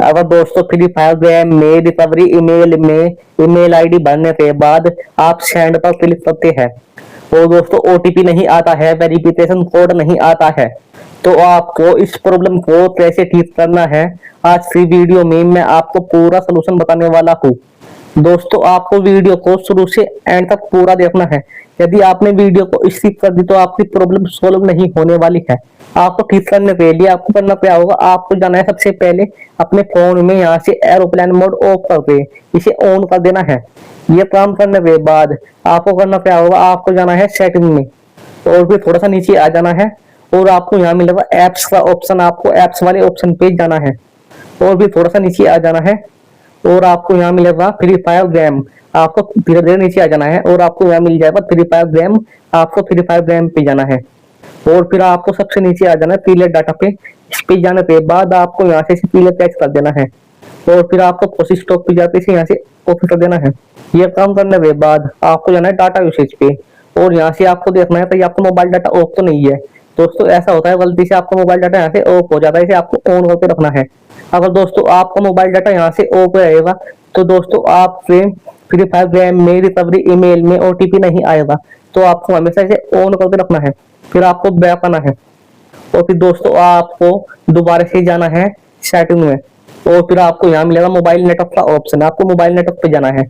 अगर दोस्तों free fire game में रिकवरी ईमेल में ईमेल आईडी भरने के बाद आप सेंड पर क्लिक करते हैं तो दोस्तों ओटीपी नहीं आता है, वेरिफिकेशन कोड नहीं आता है, तो आपको इस प्रॉब्लम को कैसे ठीक करना है आज की वीडियो में मैं आपको पूरा सलूशन बताने वाला हूँ। दोस्तों आपको वीडियो को शुरू से एंड तक पूरा देखना है। यदि आपने वीडियो को स्किप कर दी तो आपकी प्रॉब्लम सोल्व नहीं होने वाली है। आपको ठीक करने के लिए आपको करना क्या होगा, आपको जाना है सबसे पहले अपने फोन में यहाँ से एरोप्लेन मोड ऑफ करके इसे ऑन कर देना है। ये काम करने के बाद आपको करना क्या होगा, आपको जाना है सेटिंग में और फिर थोड़ा सा नीचे आ जाना है और आपको यहाँ मिलेगा एप्स का ऑप्शन, आपको एप्स वाले ऑप्शन पे जाना है और फिर थोड़ा सा नीचे आ जाना है और आपको यहाँ मिलेगा फ्री फायर गेम। आपको धीरे धीरे नीचे आ जाना है और आपको यहाँ मिल जाएगा फ्री फायर गेम। आपको फ्री फायर गेम पे जाना है और फिर आपको सबसे नीचे आ जाना है पीले डाटा पे। इस पे जाने के बाद आपको यहाँ से पीले टैच कर देना है और फिर आपको कोशिश स्टॉक पे जाके यहाँ से ओपन कर देना है। ये काम करने के बाद आपको जाना है डाटा यूसेज पे और यहाँ से आपको देखना है कि आपका मोबाइल डाटा ऑफ तो नहीं है। दोस्तों ऐसा होता है गलती से आपका मोबाइल डाटा यहाँ से ऑफ हो जाता है, इसे आपको ऑन करके रखना है। अगर दोस्तों आपका मोबाइल डाटा यहाँ से ऑफ रहेगा तो दोस्तों आपके फ्री फायर गेम में रिकवरी ईमेल में ओटीपी नहीं आएगा, तो आपको हमेशा इसे ऑन करके रखना है। फिर आपको बैक आना है और फिर दोस्तों आपको दोबारा से जाना है सेटिंग में और फिर आपको यहाँ मिलेगा मोबाइल नेटवर्क का ऑप्शन। आपको मोबाइल नेटवर्क पे जाना है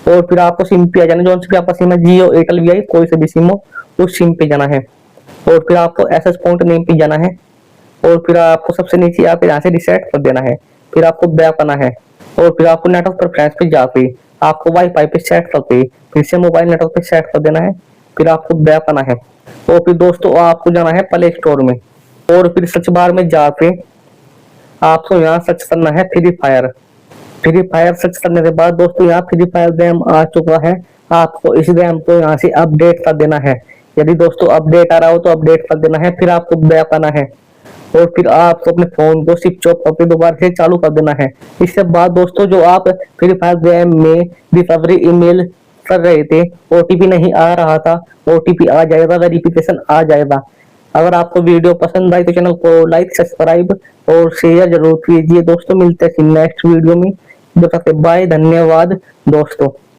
और फिर आपको सिम पे आ जाना है, जो भी आपका सिम है जियो एयरटेल वी आई कोई से भी सिम हो उस सिम पे जाना है और फिर आपको एसएस पॉइंट नेम पे जाना है और फिर आपको सबसे नीचे आकर यहाँ से रिसेट कर देना है। फिर आपको बैक आना है और फिर आपको नेटवर्क प्रेफरेंस पे जाके आपको वाईफाई पे सेट करके फिर से मोबाइल नेटवर्क पे सेट कर देना है। फिर आपको बैक आना है और फिर दोस्तों आपको जाना है प्ले स्टोर में और फिर सर्च बार में जाके आपको यहाँ सर्च करना है free fire. Free fire search करने के बाद दोस्तों यहाँ फ्री फायर गेम आ चुका है। आपको इस गेम को यहाँ से अपडेट कर देना है। यदि दोस्तों अपडेट आ रहा हो तो अपडेट कर देना है। फिर आपको बैक आना है और फिर आपको अपने फोन को स्विच ऑफ करके दोबारा से चालू कर देना है। इसके बाद दोस्तों जो आप फ्री फायर गेम में रिकवरी ईमेल कर रहे थे ओटीपी नहीं आ रहा था, ओटीपी आ जाएगा, वेरिफिकेशन आ जाएगा। अगर आपको वीडियो पसंद आई तो चैनल को लाइक सब्सक्राइब और शेयर जरूर कीजिए। दोस्तों मिलते हैं नेक्स्ट वीडियो में। बाय, धन्यवाद दोस्तों।